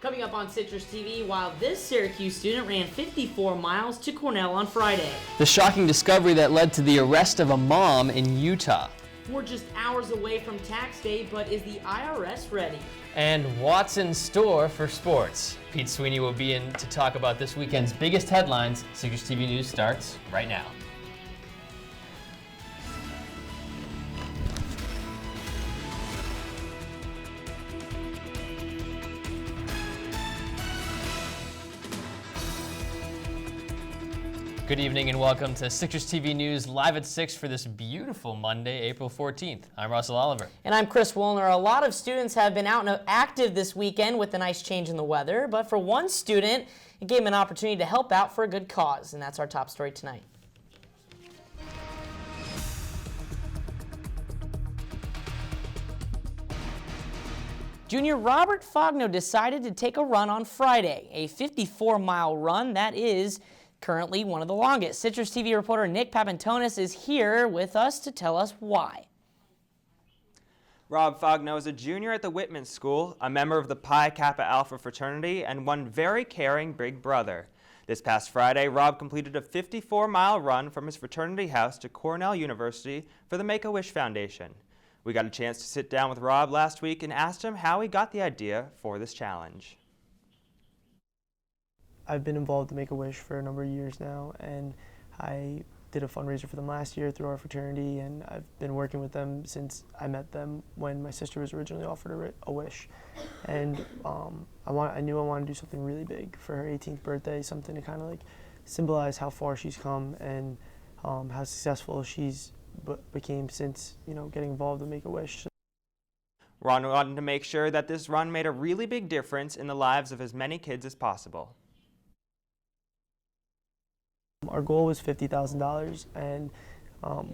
Coming up on Citrus TV, while this Syracuse student ran 54 miles to Cornell on Friday. The shocking discovery that led to the arrest of a mom in Utah. We're just hours away from tax day, but is the IRS ready? And what's in store for sports? Pete Sweeney will be in to talk about this weekend's biggest headlines. Citrus TV News starts right now. Good evening and welcome to Citrus TV News live at 6 for this beautiful Monday, April 14th. I'm Russell Oliver. And I'm Chris Woolner. A lot of students have been out and active this weekend with the nice change in the weather, but for one student, it gave him an opportunity to help out for a good cause, and that's our top story tonight. Junior Robert Fogno decided to take a run on Friday, a 54-mile run that is currently one of the longest. Citrus TV reporter Nick Papantonis is here with us to tell us why. Rob Fogno is a junior at the Whitman School, a member of the Pi Kappa Alpha fraternity, and one very caring big brother. This past Friday, Rob completed a 54-mile run from his fraternity house to Cornell University for the Make-A-Wish Foundation. We got a chance to sit down with Rob last week and asked him how he got the idea for this challenge. I've been involved in Make-A-Wish for a number of years now, and I did a fundraiser for them last year through our fraternity, and I've been working with them since I met them when my sister was originally offered a wish. And I knew I wanted to do something really big for her 18th birthday, something to kind of like symbolize how far she's come and how successful she's became since, getting involved in Make-A-Wish. Ron wanted to make sure that this run made a really big difference in the lives of as many kids as possible. Our goal was $50,000, and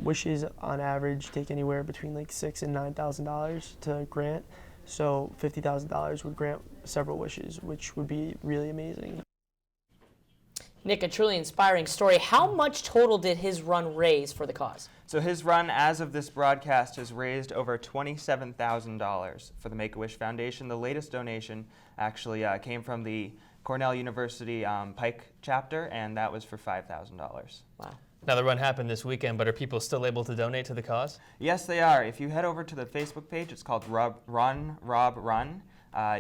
wishes on average take anywhere between like $6,000 and $9,000 to grant. So $50,000 would grant several wishes, which would be really amazing. Nick, a truly inspiring story. How much total did his run raise for the cause? So his run, as of this broadcast, has raised over $27,000 for the Make-A-Wish Foundation. The latest donation actually came from the Cornell University Pike chapter, and that was for $5,000. Wow. Now the run happened this weekend, but are people still able to donate to the cause? Yes, they are. If you head over to the Facebook page, it's called Run.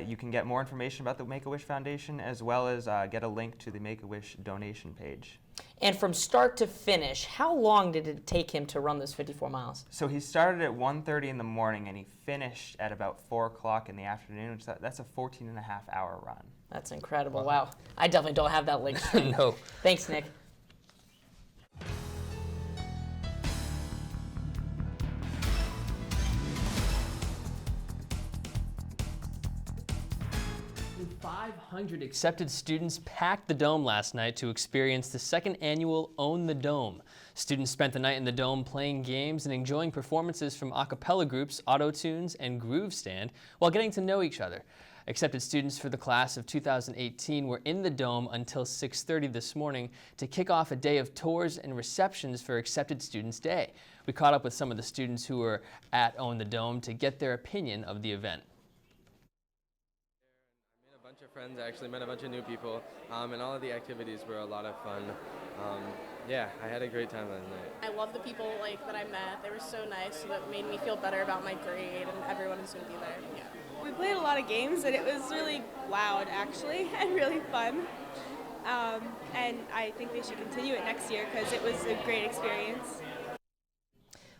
You can get more information about the Make-A-Wish Foundation, as well as get a link to the Make-A-Wish donation page. And from start to finish, how long did it take him to run those 54 miles? So he started at 1:30 in the morning, and he finished at about 4 o'clock in the afternoon. So that's a 14.5-hour run. That's incredible. Wow. I definitely don't have that link. No. Thanks, Nick. Nearly 500 accepted students packed the Dome last night to experience the second annual Own the Dome. Students spent the night in the Dome playing games and enjoying performances from a cappella groups, auto tunes, and groove stand while getting to know each other. Accepted students for the class of 2018 were in the Dome until 6:30 this morning to kick off a day of tours and receptions for Accepted Students Day. We caught up with some of the students who were at Own the Dome to get their opinion of the event. I made a bunch of friends, actually met a bunch of new people, and all of the activities were a lot of fun. Yeah, I had a great time that night. I love the people that I met. They were so nice, so that made me feel better about my grade, and everyone is going to be there. Yeah. We played a lot of games, and it was really loud, actually, and really fun. And I think they should continue it next year because it was a great experience.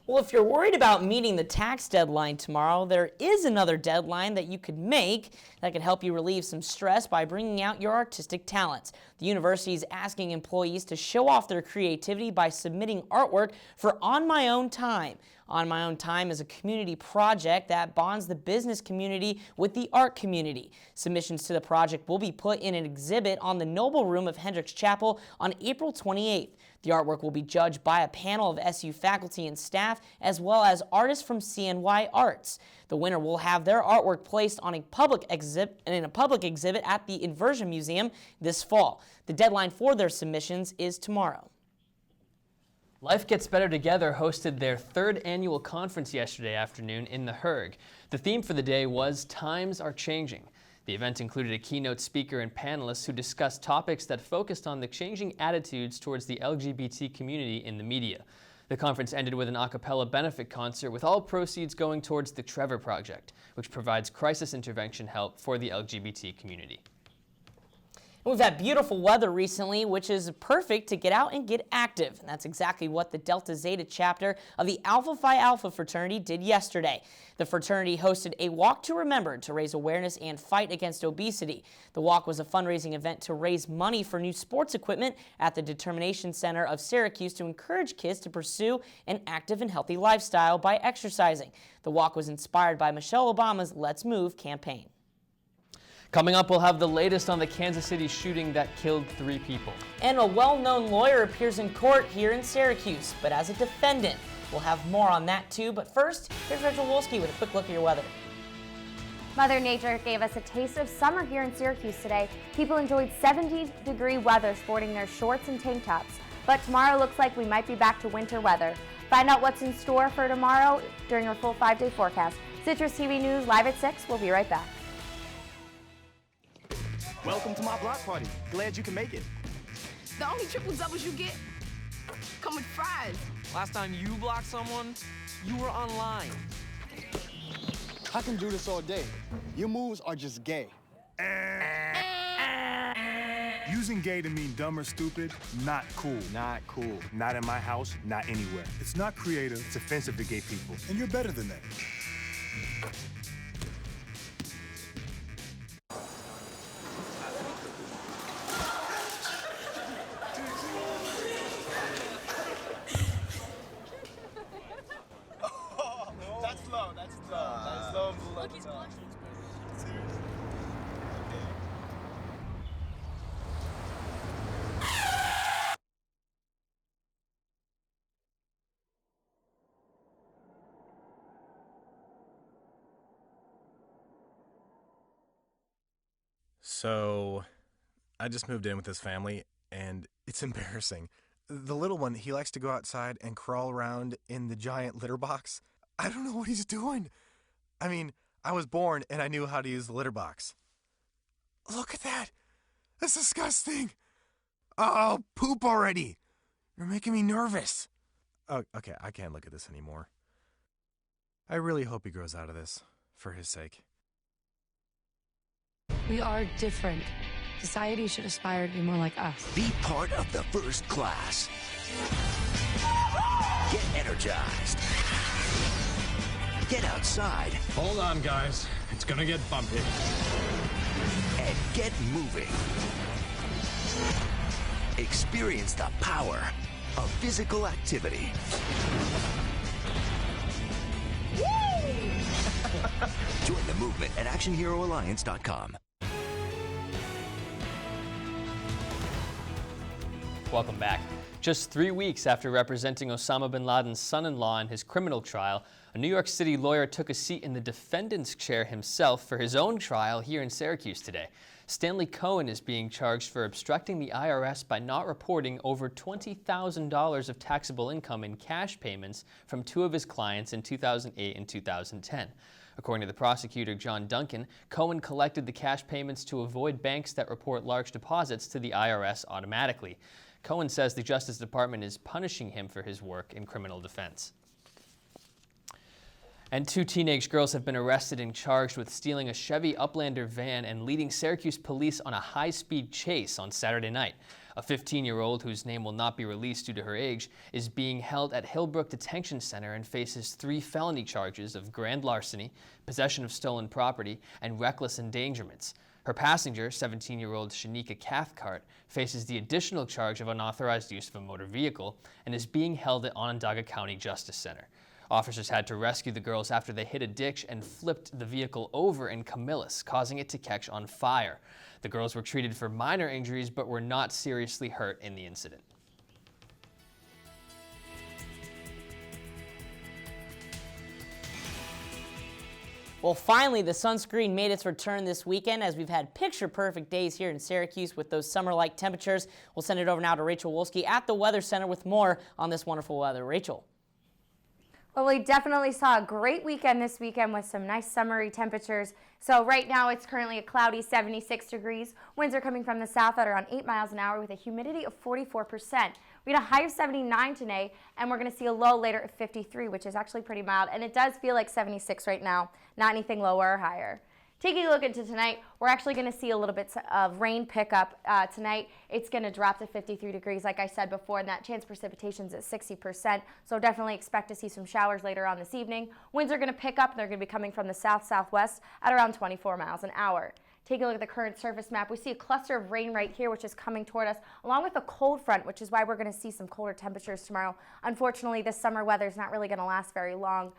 Well, if you're worried about meeting the tax deadline tomorrow, there is another deadline that you could make that could help you relieve some stress by bringing out your artistic talents. The university is asking employees to show off their creativity by submitting artwork for On My Own Time. On My Own Time is a community project that bonds the business community with the art community. Submissions to the project will be put in an exhibit on the Noble Room of Hendricks Chapel on April 28th. The artwork will be judged by a panel of SU faculty and staff, as well as artists from CNY Arts. The winner will have their artwork placed on a public exhibit at the Inversion Museum this fall. The deadline for their submissions is tomorrow. Life Gets Better Together hosted their third annual conference yesterday afternoon in the Herg. The theme for the day was Times Are Changing. The event included a keynote speaker and panelists who discussed topics that focused on the changing attitudes towards the LGBT community in the media. The conference ended with an a cappella benefit concert with all proceeds going towards the Trevor Project, which provides crisis intervention help for the LGBT community. We've had beautiful weather recently, which is perfect to get out and get active. And that's exactly what the Delta Zeta chapter of the Alpha Phi Alpha fraternity did yesterday. The fraternity hosted a Walk to Remember to raise awareness and fight against obesity. The walk was a fundraising event to raise money for new sports equipment at the Determination Center of Syracuse to encourage kids to pursue an active and healthy lifestyle by exercising. The walk was inspired by Michelle Obama's Let's Move campaign. Coming up, we'll have the latest on the Kansas City shooting that killed 3 people. And a well-known lawyer appears in court here in Syracuse, but as a defendant. We'll have more on that too, but first, here's Rachel Wolski with a quick look at your weather. Mother Nature gave us a taste of summer here in Syracuse today. People enjoyed 70-degree weather sporting their shorts and tank tops. But tomorrow looks like we might be back to winter weather. Find out what's in store for tomorrow during our full 5-day forecast. Citrus TV News live at 6. We'll be right back. Welcome to my block party. Glad you can make it. The only triple doubles you get come with fries. Last time you blocked someone, you were online. I can do this all day. Your moves are just gay. Using gay to mean dumb or stupid, not cool. Not cool. Not in my house, not anywhere. It's not creative, it's offensive to gay people. And you're better than that. So, I just moved in with this family, and it's embarrassing. The little one, he likes to go outside and crawl around in the giant litter box. I don't know what he's doing. I mean, I was born and I knew how to use the litter box. Look at that. That's disgusting. Oh, poop already. You're making me nervous. Oh, okay, I can't look at this anymore. I really hope he grows out of this, for his sake. We are different. Society should aspire to be more like us. Be part of the first class. Get energized. Get outside. Hold on, guys. It's gonna get bumpy. And get moving. Experience the power of physical activity. Join the movement at ActionHeroAlliance.com. Welcome back. Just 3 weeks after representing Osama bin Laden's son-in-law in his criminal trial, a New York City lawyer took a seat in the defendant's chair himself for his own trial here in Syracuse today. Stanley Cohen is being charged for obstructing the IRS by not reporting over $20,000 of taxable income in cash payments from 2 of his clients in 2008 and 2010. According to the prosecutor, John Duncan, Cohen collected the cash payments to avoid banks that report large deposits to the IRS automatically. Cohen says the Justice Department is punishing him for his work in criminal defense. And 2 teenage girls have been arrested and charged with stealing a Chevy Uplander van and leading Syracuse police on a high-speed chase on Saturday night. A 15-year-old, whose name will not be released due to her age, is being held at Hillbrook Detention Center and faces 3 felony charges of grand larceny, possession of stolen property, and reckless endangerments. Her passenger, 17-year-old Shanika Cathcart, faces the additional charge of unauthorized use of a motor vehicle and is being held at Onondaga County Justice Center. Officers had to rescue the girls after they hit a ditch and flipped the vehicle over in Camillus, causing it to catch on fire. The girls were treated for minor injuries but were not seriously hurt in the incident. Well, finally, the sunscreen made its return this weekend as we've had picture-perfect days here in Syracuse with those summer-like temperatures. We'll send it over now to Rachel Wolski at the Weather Center with more on this wonderful weather. Rachel. Well, we definitely saw a great weekend this weekend with some nice summery temperatures. So right now it's currently a cloudy 76 degrees. Winds are coming from the south at around 8 miles an hour with a humidity of 44%. We had a high of 79 today, and we're going to see a low later of 53, which is actually pretty mild. And it does feel like 76 right now, not anything lower or higher. Taking a look into tonight, we're actually going to see a little bit of rain pickup tonight. It's going to drop to 53 degrees, like I said before, and that chance of precipitation is at 60%. So definitely expect to see some showers later on this evening. Winds are going to pick up, and they're going to be coming from the south-southwest at around 24 miles an hour. Taking a look at the current surface map, we see a cluster of rain right here, which is coming toward us, along with a cold front, which is why we're going to see some colder temperatures tomorrow. Unfortunately, this summer weather is not really going to last very long,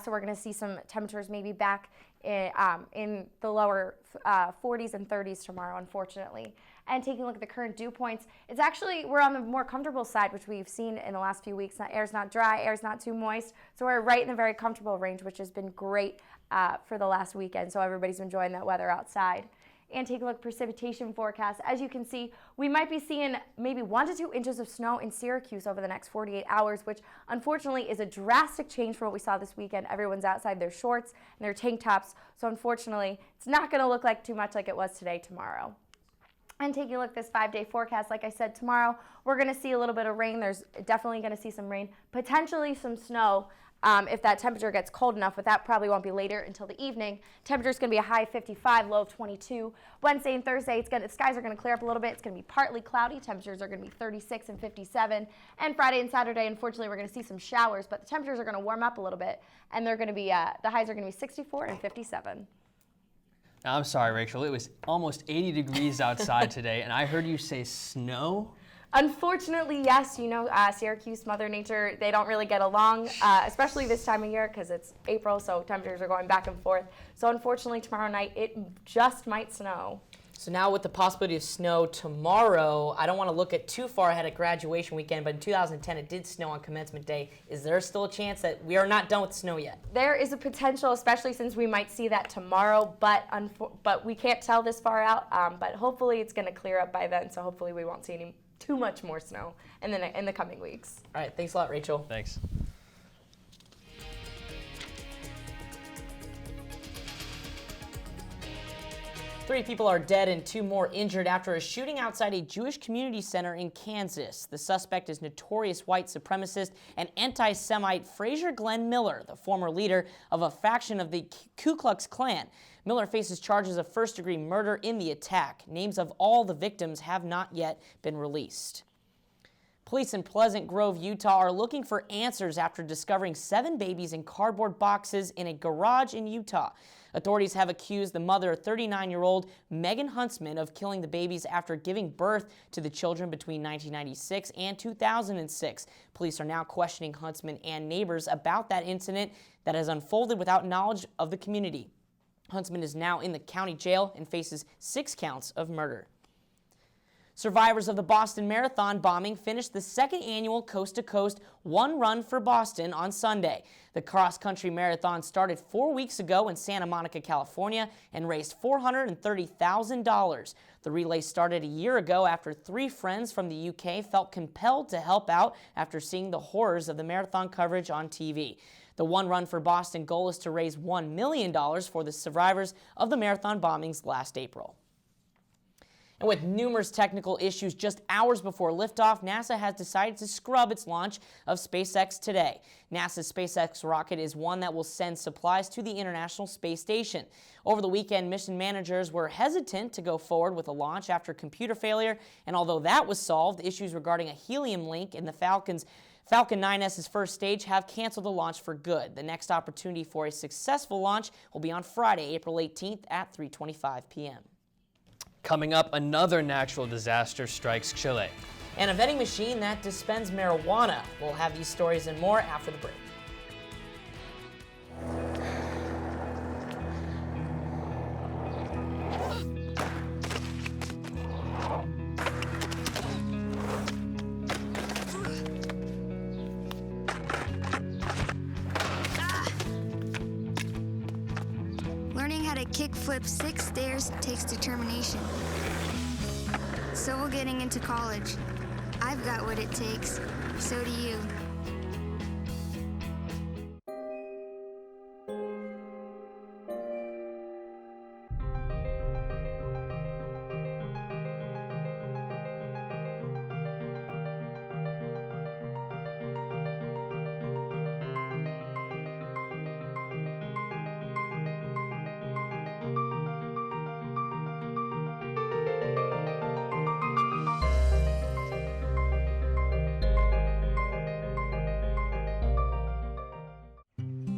so we're going to see some temperatures maybe back in the lower 40s and 30s tomorrow, unfortunately. And taking a look at the current dew points, it's actually, we're on the more comfortable side, which we've seen in the last few weeks. Air's not dry, air's not too moist, so we're right in the very comfortable range, which has been great for the last weekend, so everybody's enjoying that weather outside. And take a look at precipitation forecast. As you can see, we might be seeing maybe 1 to 2 inches of snow in Syracuse over the next 48 hours, which unfortunately is a drastic change from what we saw this weekend. Everyone's outside their shorts and their tank tops, so unfortunately, it's not going to look like too much like it was today tomorrow. And taking a look at this 5-day forecast, like I said, tomorrow we're going to see a little bit of rain. There's definitely going to see some rain, potentially some snow. If that temperature gets cold enough, but that probably won't be later until the evening. Temperature is going to be a high of 55, low of 22. Wednesday and Thursday, the skies are going to clear up a little bit. It's going to be partly cloudy. Temperatures are going to be 36 and 57. And Friday and Saturday, unfortunately, we're going to see some showers, but the temperatures are going to warm up a little bit, and they're going to be the highs are going to be 64 and 57. Now, I'm sorry, Rachel. It was almost 80 degrees outside today, and I heard you say snow. Unfortunately, yes. You know, Syracuse, Mother Nature, they don't really get along, especially this time of year because it's April, so temperatures are going back and forth. So unfortunately, tomorrow night, it just might snow. So now with the possibility of snow tomorrow, I don't want to look at too far ahead of graduation weekend, but in 2010 it did snow on commencement day. Is there still a chance that we are not done with snow yet? There is a potential, especially since we might see that tomorrow, but we can't tell this far out. But hopefully it's going to clear up by then, so hopefully we won't see too much more snow in the coming weeks. All right, thanks a lot, Rachel. Thanks. Three people are dead and 2 more injured after a shooting outside a Jewish community center in Kansas. The suspect is notorious white supremacist and anti-Semite Frazier Glenn Miller, the former leader of a faction of the Ku Klux Klan. Miller faces charges of first-degree murder in the attack. Names of all the victims have not yet been released. Police in Pleasant Grove, Utah are looking for answers after discovering 7 babies in cardboard boxes in a garage in Utah. Authorities have accused the mother, 39-year-old Megan Huntsman, of killing the babies after giving birth to the children between 1996 and 2006. Police are now questioning Huntsman and neighbors about that incident that has unfolded without knowledge of the community. Huntsman is now in the county jail and faces 6 counts of murder. Survivors of the Boston Marathon bombing finished the 2nd annual Coast to Coast One Run for Boston on Sunday. The cross-country marathon started 4 weeks ago in Santa Monica, California, and raised $430,000. The relay started a year ago after 3 friends from the UK felt compelled to help out after seeing the horrors of the marathon coverage on TV. The One Run for Boston goal is to raise $1 million for the survivors of the marathon bombings last April. And with numerous technical issues just hours before liftoff, NASA has decided to scrub its launch of SpaceX today. NASA's SpaceX rocket is one that will send supplies to the International Space Station. Over the weekend, mission managers were hesitant to go forward with a launch after computer failure, and although that was solved, issues regarding a helium leak in the Falcon 9S's first stage have canceled the launch for good. The next opportunity for a successful launch will be on Friday, April 18th at 3:25 p.m. Coming up, another natural disaster strikes Chile. And a vending machine that dispenses marijuana. We'll have these stories and more after the break. Learning how to kickflip 6 stairs takes determination. So will getting into college. I've got what it takes. So do you.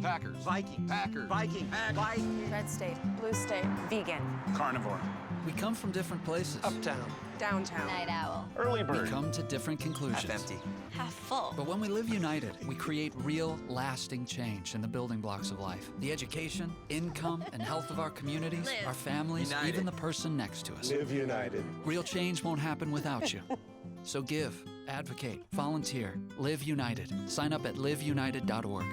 Packers. Viking. Packers. Viking. Viking. Red state, blue state, vegan, Carnivore. We come from different places. Uptown. downtown, Night owl. Early We bird. come to different conclusions. Half empty. Half full. But when we live united, we create real, lasting change in the building blocks of life. The education, income, and health of our communities, Live. our families, United. even the person next to us. Live united. Real change won't happen without you. So give, advocate, volunteer, live united. Sign up at liveunited.org.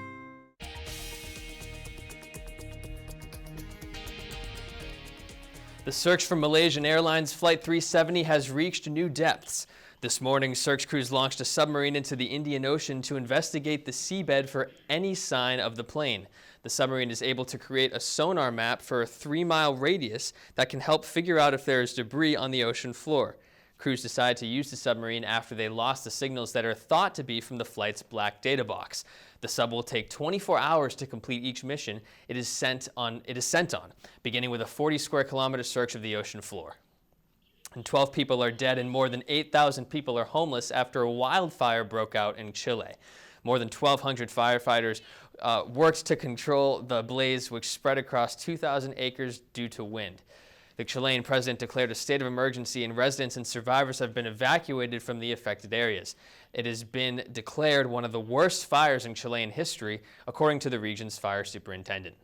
The search for Malaysian Airlines Flight 370 has reached new depths. This morning, search crews launched a submarine into the Indian Ocean to investigate the seabed for any sign of the plane. The submarine is able to create a sonar map for a 3-mile radius that can help figure out if there is debris on the ocean floor. Crews decided to use the submarine after they lost the signals that are thought to be from the flight's black data box. The sub will take 24 hours to complete each mission it is sent on, beginning with a 40 square kilometer search of the ocean floor. And 12 people are dead and more than 8,000 people are homeless after a wildfire broke out in Chile. More than 1,200 firefighters worked to control the blaze, which spread across 2,000 acres due to wind. The Chilean president declared a state of emergency, and residents and survivors have been evacuated from the affected areas. It has been declared one of the worst fires in Chilean history, according to the region's fire superintendent.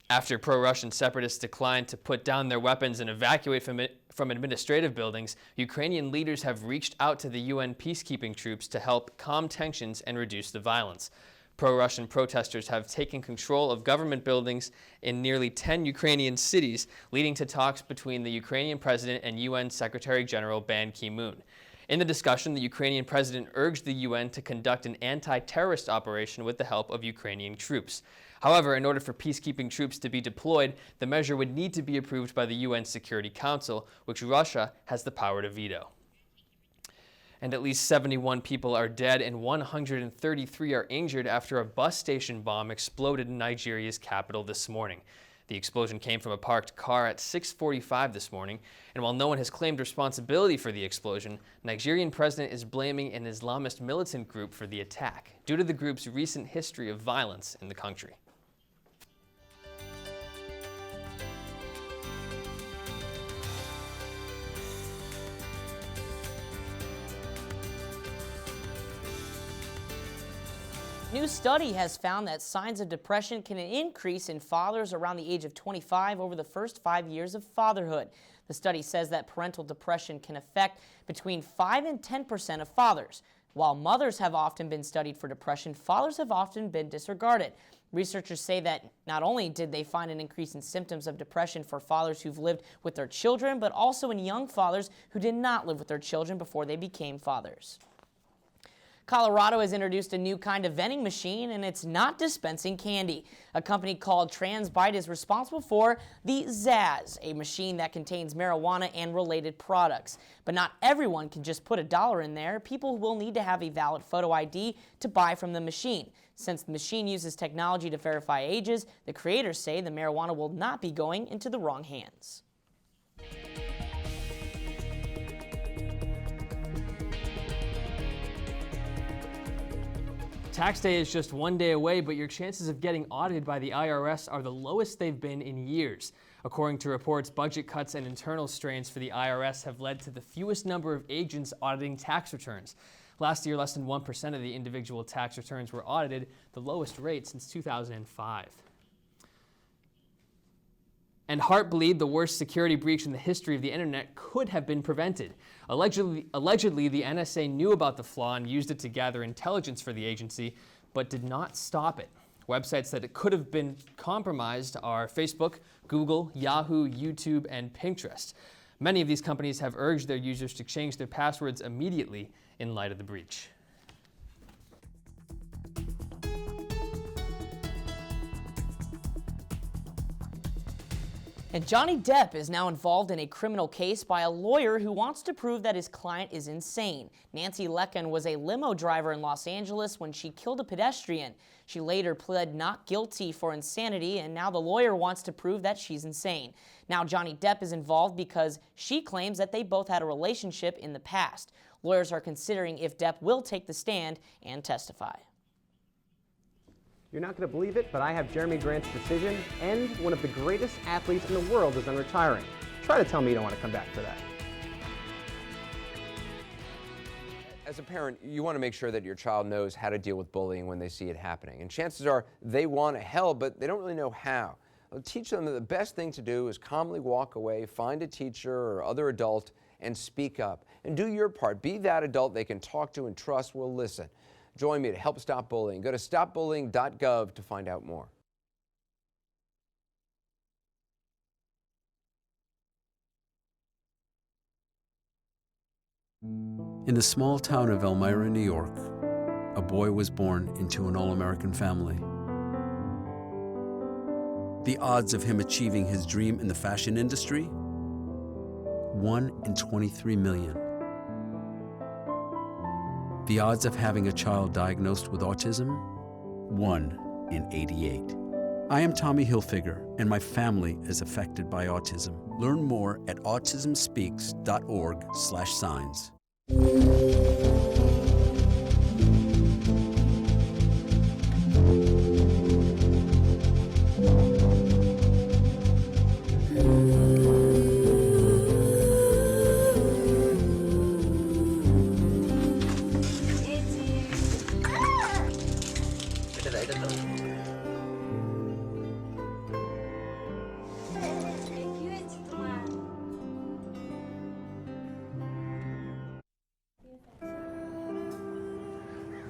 After pro-Russian separatists declined to put down their weapons and evacuate from administrative buildings, Ukrainian leaders have reached out to the UN peacekeeping troops to help calm tensions and reduce the violence. Pro-Russian protesters have taken control of government buildings in nearly 10 Ukrainian cities, leading to talks between the Ukrainian president and UN Secretary General Ban Ki-moon. In the discussion, the Ukrainian president urged the UN to conduct an anti-terrorist operation with the help of Ukrainian troops. However, in order for peacekeeping troops to be deployed, the measure would need to be approved by the UN Security Council, which Russia has the power to veto. And at least 71 people are dead and 133 are injured after a bus station bomb exploded in Nigeria's capital this morning. The explosion came from a parked car at 6:45 this morning, and while no one has claimed responsibility for the explosion, Nigerian president is blaming an Islamist militant group for the attack, due to the group's recent history of violence in the country. New study has found that signs of depression can increase in fathers around the age of 25 over the first 5 years of fatherhood. The study says that parental depression can affect between 5 and 10% of fathers. While mothers have often been studied for depression, fathers have often been disregarded. Researchers say that not only did they find an increase in symptoms of depression for fathers who've lived with their children, but also in young fathers who did not live with their children before they became fathers. Colorado has introduced a new kind of vending machine, and it's not dispensing candy. A company called TransBite is responsible for the Zaz, a machine that contains marijuana and related products. But not everyone can just put $1 in there. People will need to have a valid photo ID to buy from the machine. Since the machine uses technology to verify ages, the creators say the marijuana will not be going into the wrong hands. Tax day is just one day away, but your chances of getting audited by the IRS are the lowest they've been in years. According to reports, budget cuts and internal strains for the IRS have led to the fewest number of agents auditing tax returns. Last year, less than 1% of the individual tax returns were audited, the lowest rate since 2005. And Heartbleed, the worst security breach in the history of the internet, could have been prevented. Allegedly, the NSA knew about the flaw and used it to gather intelligence for the agency, but did not stop it. Websites that it could have been compromised are Facebook, Google, Yahoo, YouTube, and Pinterest. Many of these companies have urged their users to change their passwords immediately in light of the breach. And Johnny Depp is now involved in a criminal case by a lawyer who wants to prove that his client is insane. Nancy Lecken was a limo driver in Los Angeles when she killed a pedestrian. She later pled not guilty for insanity, and now the lawyer wants to prove that she's insane. Now Johnny Depp is involved because she claims that they both had a relationship in the past. Lawyers are considering if Depp will take the stand and testify. You're not going to believe it, but I have Jeremy Grant's decision, and one of the greatest athletes in the world is retiring. Try to tell me you don't want to come back for that. As a parent, you want to make sure that your child knows how to deal with bullying when they see it happening. And chances are they want to help, but they don't really know how. I'll teach them that the best thing to do is calmly walk away, find a teacher or other adult, and speak up. And do your part. Be that adult they can talk to and trust will listen. Join me to help stop bullying. Go to stopbullying.gov to find out more. In the small town of Elmira, New York, a boy was born into an all-American family. The odds of him achieving his dream in the fashion industry? 1 in 23 million. The odds of having a child diagnosed with autism? 1 in 88. I am Tommy Hilfiger, and my family is affected by autism. Learn more at autismspeaks.org/signs.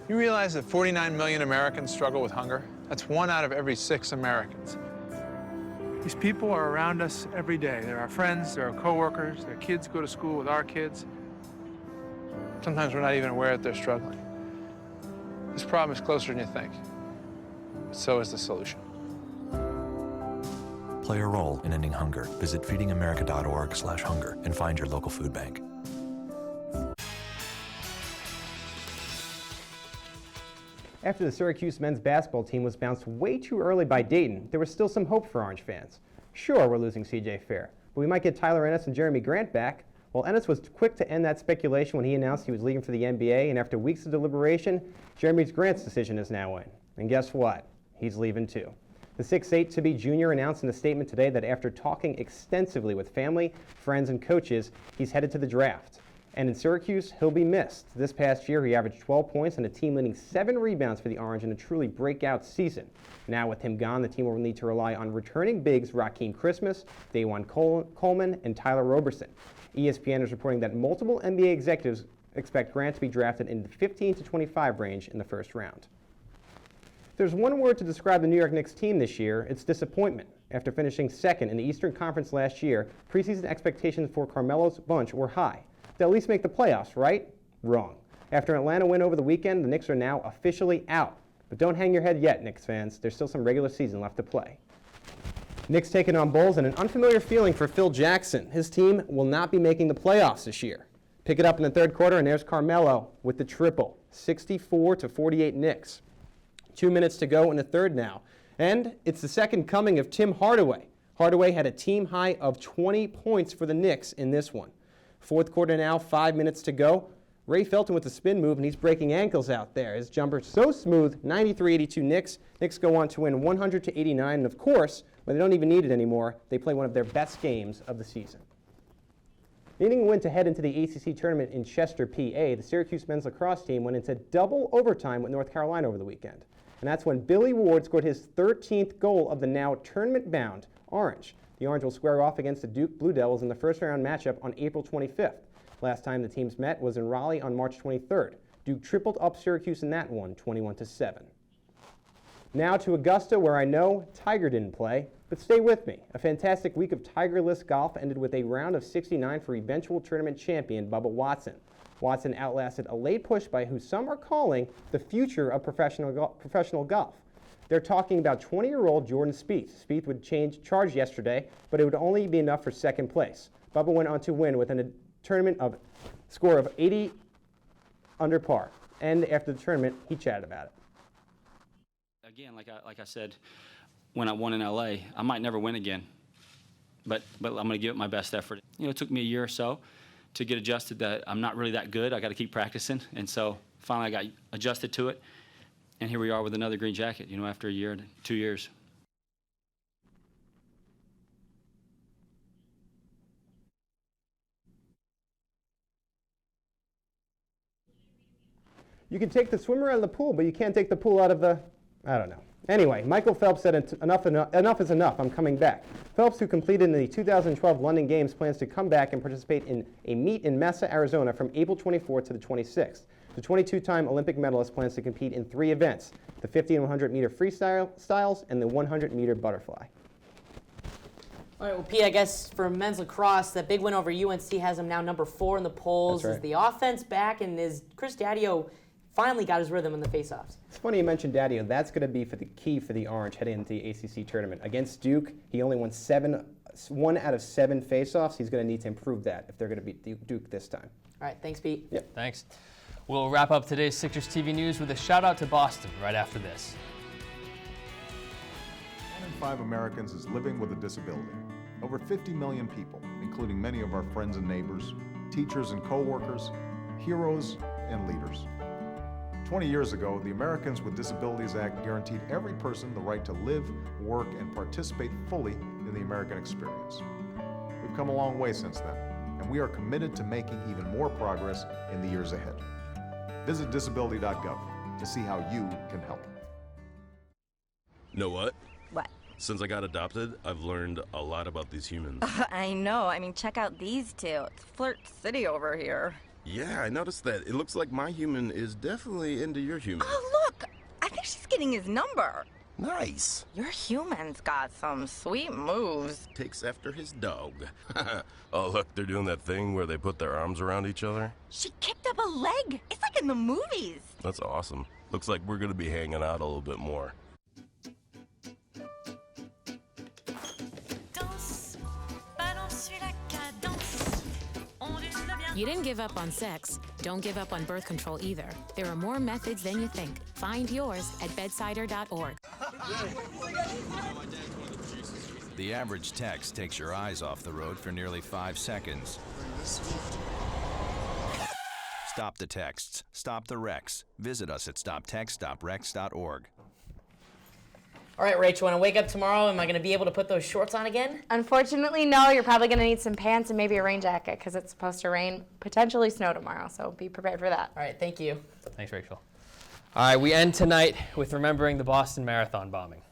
You realize that 49 million Americans struggle with hunger? That's 1 out of every 6 Americans. These people are around us every day. They're our friends, they're our coworkers, their kids go to school with our kids. Sometimes we're not even aware that they're struggling. This problem is closer than you think. But so is the solution. Play a role in ending hunger. Visit feedingamerica.org/hunger and find your local food bank. After the Syracuse men's basketball team was bounced way too early by Dayton, there was still some hope for Orange fans. Sure, we're losing C.J. Fair, but we might get Tyler Ennis and Jeremy Grant back. Well, Ennis was quick to end that speculation when he announced he was leaving for the NBA, and after weeks of deliberation, Jeremy Grant's decision is now in. And guess what? He's leaving too. The 6'8" to-be junior announced in a statement today that after talking extensively with family, friends, and coaches, he's headed to the draft. And in Syracuse, he'll be missed. This past year, he averaged 12 points and a team-leading 7 rebounds for the Orange in a truly breakout season. Now with him gone, the team will need to rely on returning bigs Rakeem Christmas, Dajuan Coleman, and Tyler Roberson. ESPN is reporting that multiple NBA executives expect Grant to be drafted in the 15 to 25 range in the first round. If there's one word to describe the New York Knicks team this year, it's disappointment. After finishing second in the Eastern Conference last year, preseason expectations for Carmelo's bunch were high. They'll at least make the playoffs, right? Wrong. After an Atlanta win over the weekend, the Knicks are now officially out. But don't hang your head yet, Knicks fans. There's still some regular season left to play. Knicks taking on Bulls, and an unfamiliar feeling for Phil Jackson. His team will not be making the playoffs this year. Pick it up in the third quarter, and there's Carmelo with the triple. 64-48 Knicks. 2 minutes to go in the third now. And it's the second coming of Tim Hardaway. Hardaway had a team high of 20 points for the Knicks in this one. Fourth quarter now, 5 minutes to go. Ray Felton with the spin move, and he's breaking ankles out there. His jumper so smooth, 93-82 Knicks. Knicks go on to win 100-89, and of course, when they don't even need it anymore, they play one of their best games of the season. Needing a win to head into the ACC tournament in Chester, PA, the Syracuse men's lacrosse team went into double overtime with North Carolina over the weekend. And that's when Billy Ward scored his 13th goal of the now tournament-bound Orange. The Orange will square off against the Duke Blue Devils in the first-round matchup on April 25th. Last time the teams met was in Raleigh on March 23rd. Duke tripled up Syracuse in that one, 21-7. Now to Augusta, where I know Tiger didn't play, but stay with me. A fantastic week of Tiger-less golf ended with a round of 69 for eventual tournament champion Bubba Watson. Watson outlasted a late push by who some are calling the future of professional golf. They're talking about 20-year-old Jordan Spieth. Spieth would charge yesterday, but it would only be enough for second place. Bubba went on to win with a tournament of score of 80 under par. And after the tournament, he chatted about it. Again, like I said, when I won in LA, I might never win again, but I'm going to give it my best effort. It took me a year or so to get adjusted that I'm not really that good. I got to keep practicing, and so finally I got adjusted to it. And here we are with another green jacket, you know, after a year, 2 years. You can take the swimmer out of the pool, but you can't take the pool out of the, I don't know. Anyway, Michael Phelps said enough is enough, I'm coming back. Phelps, who completed in the 2012 London Games, plans to come back and participate in a meet in Mesa, Arizona from April 24th to the 26th. The 22-time Olympic medalist plans to compete in 3 events, the 50 and 100-meter freestyles and the 100-meter butterfly. All right, well, Pete, I guess for men's lacrosse, that big win over UNC has them now number 4 in the polls. That's right. Is the offense back, and is Chris Daddio finally got his rhythm in the faceoffs? It's funny you mentioned Daddio. That's going to be for the key for the Orange heading into the ACC tournament. Against Duke, he only won 1 out of 7 faceoffs. He's going to need to improve that if they're going to beat Duke this time. All right, thanks, Pete. Yep. Thanks. We'll wrap up today's Citrus TV News with a shout out to Boston right after this. 1 in 5 Americans is living with a disability. Over 50 million people, including many of our friends and neighbors, teachers and co-workers, heroes and leaders. 20 years ago, the Americans with Disabilities Act guaranteed every person the right to live, work, and participate fully in the American experience. We've come a long way since then, and we are committed to making even more progress in the years ahead. Visit disability.gov to see how you can help. Know what? What? Since I got adopted, I've learned a lot about these humans. I know. I mean, check out these two. It's Flirt City over here. Yeah, I noticed that. It looks like my human is definitely into your human. Oh, look! I think she's getting his number. Nice. Your human's got some sweet moves. Takes after his dog. Oh, look, they're doing that thing where they put their arms around each other. She kicked up a leg. It's like in the movies. That's awesome. Looks like we're going to be hanging out a little bit more. You didn't give up on sex. Don't give up on birth control either. There are more methods than you think. Find yours at bedsider.org. The average text takes your eyes off the road for nearly 5 seconds. Stop the texts. Stop the wrecks. Visit us at stoptextstoprex.org. All right, Rachel, when I wake up tomorrow, am I going to be able to put those shorts on again? Unfortunately, no. You're probably going to need some pants and maybe a rain jacket because it's supposed to rain, potentially snow tomorrow, so be prepared for that. All right, thank you. Thanks, Rachel. All right, we end tonight with remembering the Boston Marathon bombing.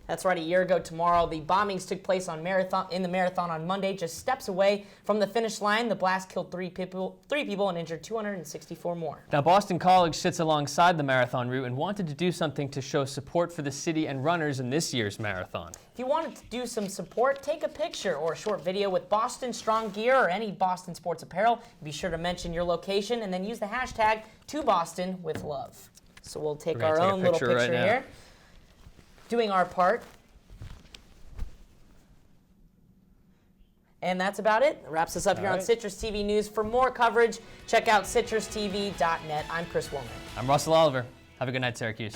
That's right, a year ago tomorrow, the bombings took place in the marathon on Monday, just steps away from the finish line. The blast killed three people and injured 264 more. Now, Boston College sits alongside the marathon route and wanted to do something to show support for the city and runners in this year's marathon. If you wanted to do some support, take a picture or a short video with Boston Strong Gear or any Boston sports apparel. Be sure to mention your location and then use the hashtag #ToBostonWithLove. So we'll take our own little picture right here. Doing our part. And that's about it. That wraps us up here on Citrus TV News. For more coverage, check out citrustv.net. I'm Chris Woolman. I'm Russell Oliver. Have a good night, Syracuse.